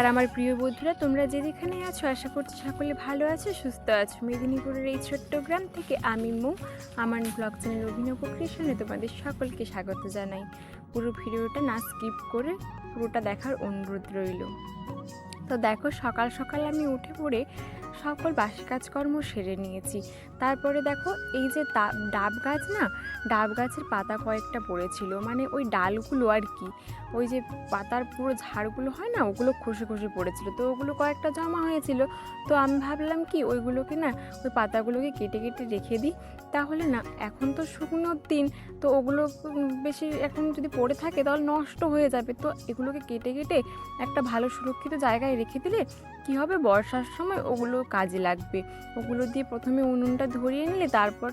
আমার প্রিয় বন্ধুরা, তোমরা যে যেখানে আছো আশা করছি সকলে ভালো আছো, সুস্থ আছো। মেদিনীপুরের এই ছোট্ট গ্রাম থেকে আমি মৌ, আমার ব্লগ চ্যানেল অভিনব ক্রিয়েশনে তোমাদের সকলকে স্বাগত জানাই। পুরো ভিডিওটা না স্কিপ করে পুরোটা দেখার অনুরোধ রইল। তো দেখো, সকাল সকাল আমি উঠে পড়ে সকল বাসি কাজকর্ম সেরে নিয়েছি। তারপরে দেখো, এই যে ডাব গাছ না, ডাব গাছের পাতা কয়েকটা পড়েছিল, মানে ওই ডালগুলো আর কি, ওই যে পাতার পুরো ঝাড়গুলো হয় না, ওগুলো খসে খসে পড়েছিল। তো ওগুলো কয়েকটা জমা হয়েছিল। তো আমি ভাবলাম কি, ওইগুলোকে না, ওই পাতাগুলোকে কেটে কেটে রেখে দিই, তাহলে না, এখন তো শুকনোর দিন, তো ওগুলো বেশি এখন যদি পড়ে থাকে তাহলে নষ্ট হয়ে যাবে। তো এগুলোকে কেটে কেটে একটা ভালো সুরক্ষিত জায়গায় রেখে দিলে কি হবে, বর্ষার সময় ওগুলো কাজে লাগবে। ওগুলো দিয়ে প্রথমে উনুনটা ধরিয়ে নিলে তারপর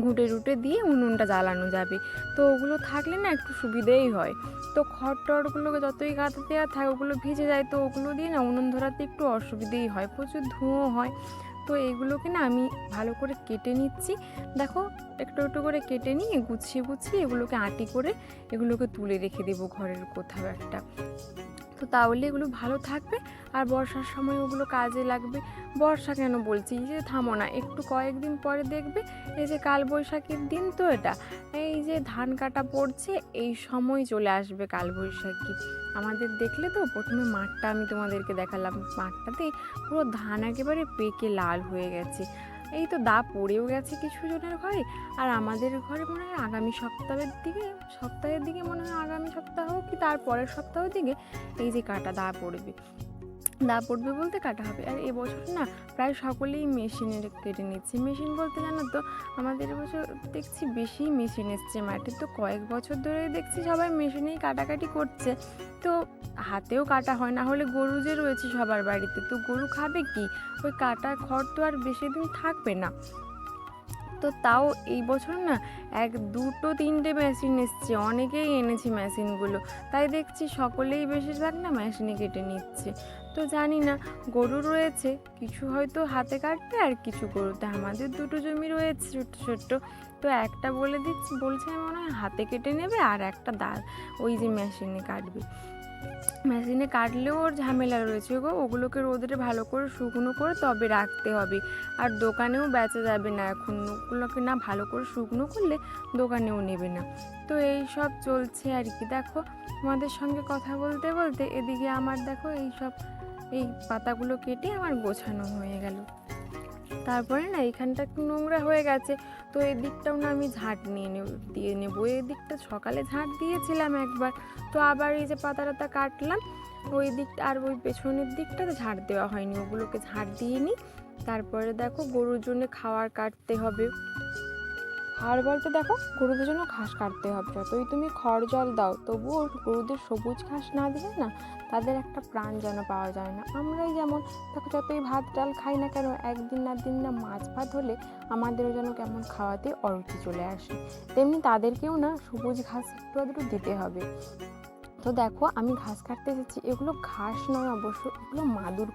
ঘুঁটে রুটে দিয়ে উনুনটা জ্বালানো যাবে। তো ওগুলো থাকলে না একটু সুবিধেই হয়। তো খড় টড়গুলোকে যতই গাঁথা দেওয়া থাকে ওগুলো ভিজে যায়, তো ওগুলো দিয়ে না উনুন ধরাতে একটু অসুবিধেই হয়, প্রচুর ধোঁয়া হয়। তো এইগুলোকে না আমি ভালো করে কেটে নিচ্ছি। দেখো, একটু একটু করে কেটে নিয়ে গুছিয়ে গুছিয়ে এগুলোকে আঁটি করে এগুলোকে তুলে রেখে দেবো ঘরের কোথাও একটা। তো তাহলে এগুলো ভালো থাকবে আর বর্ষার সময় ওগুলো কাজে লাগবে। বর্ষা কেন বলছি, যে থামো না, একটু কয়েকদিন পরে দেখবে, এই যে কালবৈশাখীর দিন তো এটা, এই যে ধান কাটা পড়ছে, এই সময় চলে আসবে কালবৈশাখী। আমাদের দেখলে তো, প্রথমে মাঠটা আমি তোমাদেরকে দেখালাম, মাঠটাতে পুরো ধান একেবারে পেকে লাল হয়ে গেছে। এই তো দা পড়েও গেছে কিছু জনের ঘরে, আর আমাদের ঘরে মনে হয় আগামী সপ্তাহের দিকে মনে হয় আগামী সপ্তাহ কি তার পরের সপ্তাহের দিকে এই যে দা পড়বে বলতে কাটা হবে। আর এবছর না প্রায় সকলেই মেশিনের কেটে নিচ্ছে। মেশিন বলতে জানো তো, আমাদের এবছর দেখছি বেশি মেশিন এসছে মাঠে। তো কয়েক বছর ধরে দেখছি সবাই মেশিনেই কাটাকাটি করছে। তো হাতেও কাটা হয় না, হলে গরু যে রয়েছে সবার বাড়িতে, তো গরু খাবে কি, ওই কাটা খড় তো আর বেশি দিন থাকবে না। তো তাও এই বছর না দুটো তিনটে মেশিন এসছে, অনেকেই এনেছে মেশিনগুলো, তাই দেখছি সকলেই বেশিরভাগ না মেশিনে কেটে নিচ্ছে। তো জানি না, গরু রয়েছে কিছু হয়তো হাতে কাটবে, আর কিছু গরুতে, আমাদের দুটো জমি রয়েছে ছোট্ট ছোট্ট, তো একটা বলছে মনে হয় হাতে কেটে নেবে, আর একটা ওই যে মেশিনে কাটবে। মেশিনে কাটলেও ওর ঝামেলা রয়েছে গো, ওগুলোকে রোদে ভালো করে শুকনো করে তবে রাখতে হবে। আর দোকানেও বেচা যাবে না এখন, ওগুলোকে না ভালো করে শুকনো করলে দোকানেও নেবে না। তো এই সব চলছে আর কি। দেখো, তোমাদের সঙ্গে কথা বলতে বলতে এদিকে আমার দেখো এই পাতাগুলো কেটে আমার গোছানো হয়ে গেল। তারপরে না এইখানটা একটু নোংরা হয়ে গেছে, তো এই দিকটাও না আমি ঝাঁট দিয়ে নেবো। এই দিকটা সকালে ঝাঁট দিয়েছিলাম একবার, তো আবার এই যে পাতা কাটলাম, ওই দিকটা আর ওই পেছনের দিকটাতে ঝাঁট দেওয়া হয়নি, ওগুলোকে ঝাঁট দিয়ে নিই। তারপরে দেখো, গরুর জন্য খাবার কাটতে হবে। খাবার বলতে দেখো, গরুদের জন্য ঘাস কাটতে হবে। যতই তুমি খড় জল দাও, তবুও গরুদের সবুজ ঘাস না দিলে না তাদের একটা প্রাণ যেন পাওয়া যায় না। আমরাই যেমন দেখো, যতই ভাত ডাল খাই না কেন, একদিন না দিন না মাছ ভাত হলে আমাদেরও যেন কেমন খাওয়াতে অরুচি চলে আসে, তেমনি তাদেরকেও না সবুজ ঘাস একটু আধটু দিতে হবে। তো দেখো, আমি ঘাস কাটতে এসেছি। এগুলো ঘাস নয় অবশ্য, এগুলো মাদুর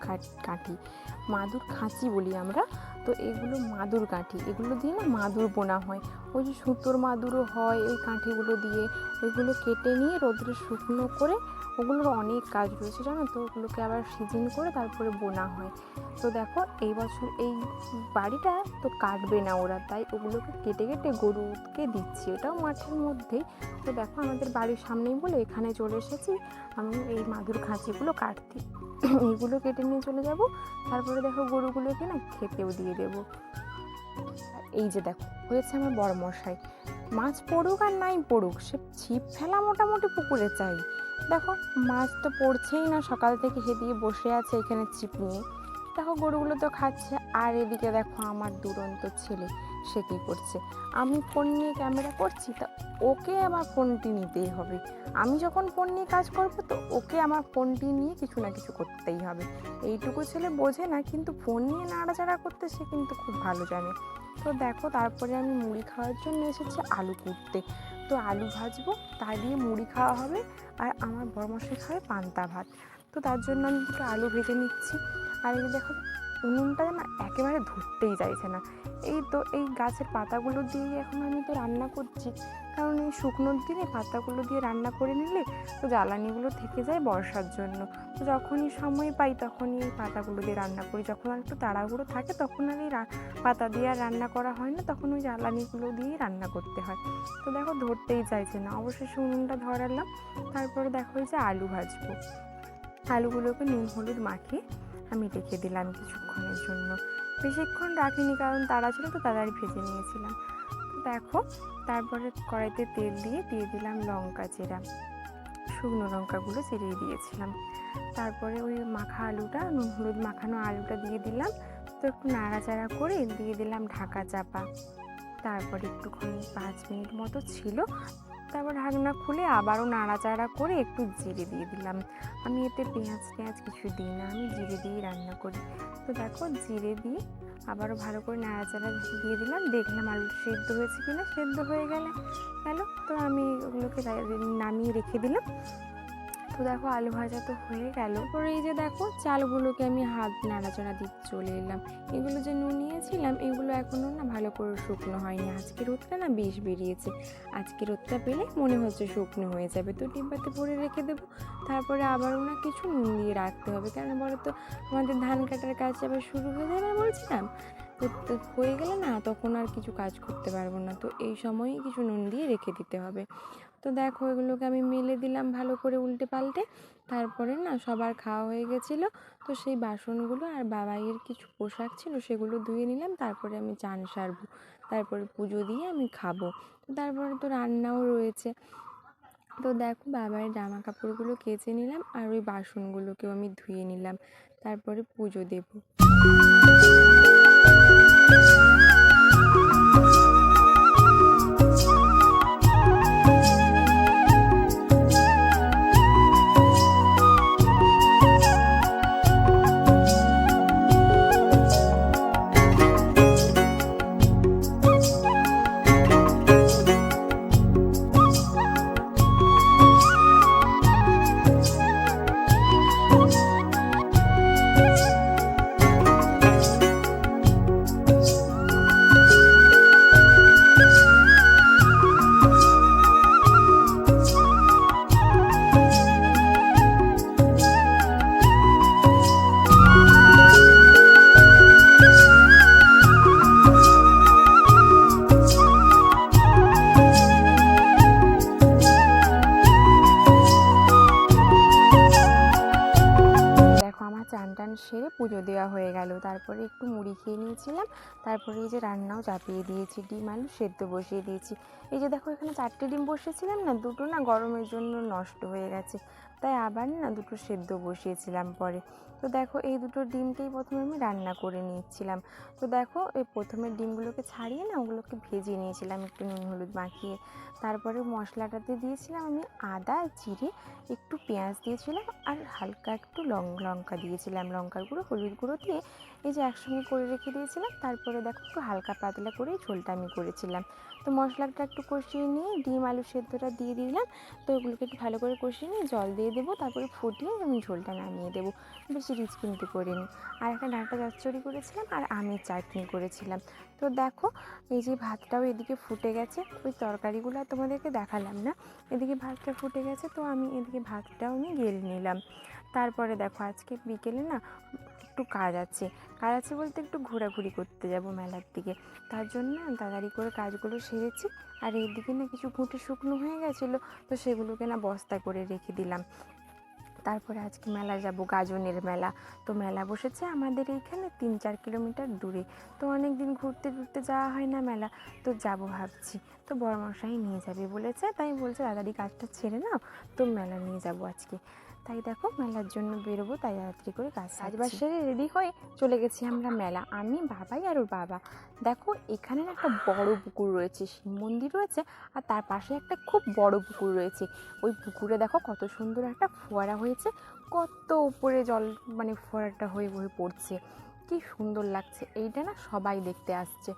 খাঁচি বলি আমরা। তো এগুলো মাদুর কাঠি, এগুলো দিয়ে না মাদুর বোনা হয়। ওই যে সুতোর মাদুরও হয় ওই কাঠিগুলো দিয়ে। ওইগুলো কেটে নিয়ে রোদ্রে শুকনো করে, ওগুলোর অনেক কাজ রয়েছে জানো তো, ওগুলোকে আবার সিজন করে তারপরে বোনা হয়। তো দেখো, এই বছর এই বাড়িটা তো কাটবে না ওরা, তাই ওগুলোকে কেটে কেটে গরুকে দিচ্ছি, ওটাও মাঠের মধ্যেই। তো দেখো, আমাদের বাড়ির সামনেই বলে এখানে চলে এসেছি আমি এই মাদুর খাঁচিগুলো কাটতে। এইগুলো কেটে নিয়ে চলে যাব। তারপরে দেখো, গরুগুলোকে না খেতেও দিয়ে দেবো। এই যে দেখো, হয়েছে আমার বড় মশাই, মাছ পড়ুক আর নাই পড়ুক, সে ছিপ ফেলা মোটামুটি পুকুরে চাই। দেখো, মাছ তো পড়ছেই না, সকাল থেকে হেদিয়ে বসে আছে এখানে ছিপ নিয়ে। দেখো, গরুগুলো তো খাচ্ছে। আর এদিকে দেখো, আমার দুরন্ত ছেলে, সে কী করছে, আমি ফোন নিয়ে ক্যামেরা করছি, তা ওকে আমার ফোনটি নিতেই হবে। আমি যখন ফোন নিয়ে কাজ করব, তো ওকে আমার ফোনটি নিয়ে কিছু না কিছু করতেই হবে। এইটুকু ছেলে বোঝে না, কিন্তু ফোন নিয়ে নাড়াচাড়া করতে সে কিন্তু খুব ভালো জানে। তো দেখো, তারপরে আমি মুড়ি খাওয়ার জন্য এসেছি আলু কুটতে। তো আলু ভাজবো, তা দিয়ে মুড়ি খাওয়া হবে, আর আমার বড় মশাই খাবে পান্তা ভাত। তো তার জন্য আমি দুটো আলু ভেজে নিচ্ছি। আর এই দেখো, উনুনটা না একেবারে ধরতেই চাইছে না। এই তো এই গাছের পাতাগুলো দিয়েই এখন আমি তো রান্না করছি, কারণ এই শুকনোর দিনে পাতাগুলো দিয়ে রান্না করে নিলে তো জ্বালানিগুলো থেকে যায় বর্ষার জন্য। তো যখনই সময় পাই তখনই এই পাতাগুলো দিয়ে রান্না করি। যখন আর একটু তাড়াহুড়ো থাকে তখন আর এই পাতা দিয়ে আর রান্না করা হয় না, তখন ওই জ্বালানিগুলো দিয়েই রান্না করতে হয়। তো দেখো ধরতেই চাইছে না, অবশেষে উনুনটা ধরালাম। তারপরে দেখো এই যে আলু ভাজবো, আলুগুলোকে নুন হলুদ মাখিয়ে আমি রেখে দিলাম কিছুক্ষণের জন্য। বেশিক্ষণ রাখিনি, কারণ তাড়া ছিল তো তাড়াতাড়ি ভেজে নিয়েছিলাম। তো দেখো তারপরে কড়াইতে তেল দিয়ে দিলাম লঙ্কা চেরা, শুকনো লঙ্কাগুলো চিরিয়ে দিয়েছিলাম। তারপরে ওই মাখা আলুটা, নুন হলুদ মাখানো আলুটা দিয়ে দিলাম। তো একটু নাড়াচাড়া করে দিয়ে দিলাম ঢাকা চাপা। তারপরে একটুখানি 5 মিনিট মতো ছিল, তারপর ঢাকনা খুলে আবারও নাড়াচাড়া করে একটু জিরে দিয়ে দিলাম। আমি এতে পেঁয়াজ কিছু দিই না, আমি জিরে দিয়েই রান্না করি। তো দেখো জিরে দিয়ে আবারও ভালো করে নাড়াচাড়া দিয়ে দিলাম, দেখলাম আলু সেদ্ধ হয়েছে কিনা। সেদ্ধ হয়ে গেল, তো আমি ওগুলোকে নামিয়ে রেখে দিলাম। তো দেখো আলু ভাজা তো হয়ে গেল। পরে এই যে দেখো চালগুলোকে আমি হাত নাড়াচাড়া দিয়ে চলে এলাম। এগুলো যে নুনিয়েছিলাম এগুলো এখনও না ভালো করে শুকনো হয়নি। আজকে রোদটা না বেশ বেরিয়েছে, আজকে রোদটা পেলে মনে হচ্ছে শুকনো হয়ে যাবে। তো ডিব্বাতে ভরে রেখে দেবো, তারপরে আবারও না কিছু নুন দিয়ে রাখতে হবে। কেন বলো তো, আমাদের ধান কাটার কাজ আবার শুরু হয়ে যাবে বলছিলাম। তো হয়ে গেলে না তখন আর কিছু কাজ করতে পারবো না, তো এই সময়ই কিছু নুন দিয়ে রেখে দিতে হবে। তো দেখো এগুলোকে আমি মেলে দিলাম ভালো করে উল্টে পাল্টে। তারপরে না সবার খাওয়া হয়ে গেছিলো, তো সেই বাসনগুলো আর বাবাইয়ের কিছু পোশাক ছিল সেগুলো ধুয়ে নিলাম। তারপরে আমি চান সারবো, তারপরে পুজো দিয়ে আমি খাবো। তো তারপরে তো রান্নাও রয়েছে। তো দেখো বাবাইয়ের জামা কাপড়গুলো কেচে নিলাম, আর ওই বাসনগুলোকেও আমি ধুয়ে নিলাম, তারপরে পুজো দেবো। চান সেরে পুজো দেওয়া হয়ে গেল। তারপরে একটু মুড়ি খেয়ে নিয়েছিলাম। তারপরে এই যে রান্নাও চাপিয়ে দিয়েছি, ডিম আলু সেদ্ধ বসিয়ে দিয়েছি। এই যে দেখো এখানে 4টে ডিম বসিয়েছিলাম না, 2টো না গরমের জন্য নষ্ট হয়ে গেছে, তাই আবার না 2টো সেদ্ধ বসিয়েছিলাম পরে। তো দেখো এই 2টো ডিমকেই প্রথমে আমি রান্না করে নিচ্ছিলাম। তো দেখো এই প্রথমে ডিমগুলোকে ছাড়িয়ে না ওগুলোকে ভেজে নিয়েছিলাম একটু নুন হলুদ মাখিয়ে। তারপরে মশলাটাতে দিয়েছিলাম আমি আদা জিরে, একটু পেঁয়াজ দিয়েছিলাম, আর হালকা একটু লঙ্কা দিয়েছিলাম, লঙ্কার গুঁড়ো হলুদ গুঁড়ো দিয়ে এই যে একসঙ্গে করে রেখে দিয়েছিলাম। তারপরে দেখো একটু হালকা পাতলা করে ঝোলটা আমি করেছিলাম। তো মশলাটা একটু কষিয়ে নিয়ে ডিম আলু সেদ্ধটা দিয়ে দিলাম। তো ওগুলোকে একটু ভালো করে কষিয়ে নিয়ে জল দিয়ে দেবো, তারপরে ফুটিয়ে আমি ঝোলটা নামিয়ে দেবো। বেশি রিচ কিন্তু করিনি। আর একটা ডাঁটা চচ্চড়ি করেছিলাম, আর আমের চাটনি করেছিলাম। তো দেখো এই যে ভাতটাও এদিকে ফুটে গেছে, ওই তরকারিগুলো আর তোমাদেরকে দেখালাম না। এদিকে ভাতটা ফুটে গেছে, তো আমি এদিকে ভাতটাও আমি গেলে নিলাম। তারপরে দেখো আজকে বিকেলে না একটু কাজ আছে বলতে একটু ঘোরাঘুরি করতে যাব মেলার দিকে। তার জন্য তাড়াতাড়ি করে কাজগুলো সেরেছি। আর এইদিকে না কিছু ঘুঁটে শুকনো হয়ে গেছিলো, তো সেগুলোকে না বস্তা করে রেখে দিলাম। তারপরে আজকে মেলা যাব, গাজনের মেলা। তো মেলা বসেছে আমাদের এইখানে 3-4 কিলোমিটার দূরে। তো অনেক দিন ঘুরতে যাওয়া হয় না মেলা, তো যাব ভাবছি। তো বড়মশাই নিয়ে যাবে বলেছে, তাই বলছে তাড়াতাড়ি কাজটা ছেড়ে নাও, তো মেলা নিয়ে যাব আজকে। তাই দেখো মেলার জন্য বেরোবো, তাই তাড়াতাড়ি করে কাজবাজ সেরে রেডি হয়ে চলে গেছি আমরা মেলা, আমি বাবাই আর ওর বাবা। দেখো এখানে একটা বড় পুকুর রয়েছে, শিব মন্দির রয়েছে, আর তার পাশে একটা খুব বড় পুকুর রয়েছে। ওই পুকুরে দেখো কত সুন্দর একটা ফোয়ারা হয়েছে, কত উপরে জল মানে ফোয়ারাটা হয়ে পড়ছে, কি সুন্দর লাগছে। এইটা না সবাই দেখতে আসছে।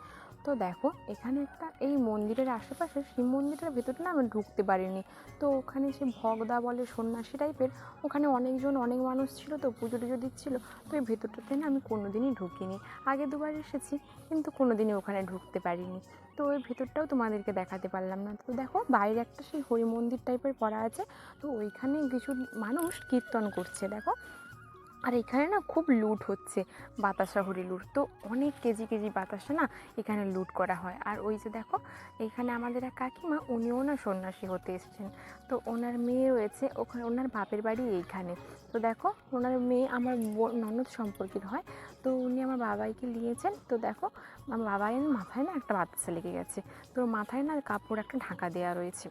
তো দেখো এখানে একটা এই মন্দিরের আশেপাশে শিব মন্দিরের ভেতরটা না আমি ঢুকতে পারিনি। তো ওখানে সে ভগদা বলে সন্ন্যাসী টাইপের, ওখানে অনেকজন অনেক মানুষ ছিল, তো পুজো টুজো দিচ্ছিলো। তো এই ভেতরটাতে না আমি কোনো দিনই ঢুকিনি। আগে দুবার এসেছি কিন্তু কোনো দিনই ওখানে ঢুকতে পারিনি। তো ওই ভেতরটাও তোমাদেরকে দেখাতে পারলাম না। তো দেখো বাইরে একটা সেই হরি মন্দির টাইপের করা আছে, তো ওইখানে কিছু মানুষ কীর্তন করছে দেখো। আর এখানে না খুব লুট হচ্ছে, বাতাসা হরি লুট। তো অনেক কেজি কেজি বাতাসা না এখানে লুট করা হয়। আর ওই যে দেখো এখানে আমাদের এক কাকিমা, উনিও না সন্ন্যাসী হতে এসেছেন। তো ওনার মেয়ে রয়েছে ওখানে, ওনার বাপের বাড়ি এইখানে। তো দেখো ওনার মেয়ে আমার ননদ সম্পর্কের হয়। তো উনি আমার বাবাইকে নিয়েছেন। তো দেখো আমার বাবাইয়ের মাথায় না একটা বাতাসা লেগে গেছে, তো মাথায় না কাপড় একটা ঢাকা দেওয়া রয়েছে।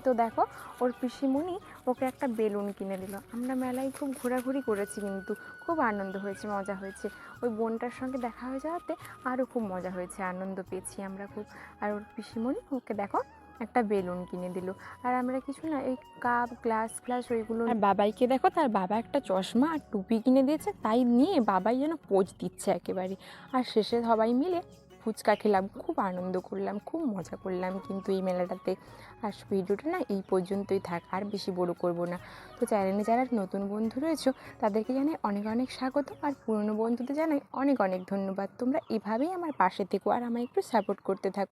তো দেখো ওর পিসিমণি ওকে একটা বেলুন কিনে দিল। আমরা মেলায় খুব ঘোরাঘুরি করেছি, কিন্তু খুব আনন্দ হয়েছে, মজা হয়েছে। ওই বোনটার সঙ্গে দেখা হয়ে যাওয়াতে আরও খুব মজা হয়েছে, আনন্দ পেয়েছি আমরা খুব। আর ওর পিসিমণি ওকে দেখো একটা বেলুন কিনে দিল। আর আমরা কিছু না এই কাপ গ্লাস ফ্লাস ওইগুলো। আর বাবাইকে দেখো তার বাবা একটা চশমা আর টুপি কিনে দিয়েছে, তাই নিয়ে বাবাই যেন পোজ দিচ্ছে একেবারে। আর শেষে সবাই মিলে ফুচকা খেলাম, খুব আনন্দ করলাম, খুব মজা করলাম কিন্তু এই মেলাটাতে। আর ভিডিওটা না এই পর্যন্তই থাক, আর বেশি বড় করব না। তো চ্যানেলে যারা নতুন বন্ধু রয়েছো তাদেরকে জানাই অনেক অনেক স্বাগত, আর পুরনো বন্ধুদের জানাই অনেক অনেক ধন্যবাদ। তোমরা এভাবেই আমার পাশে থেকো আর আমায় একটু সাপোর্ট করতে থাকো।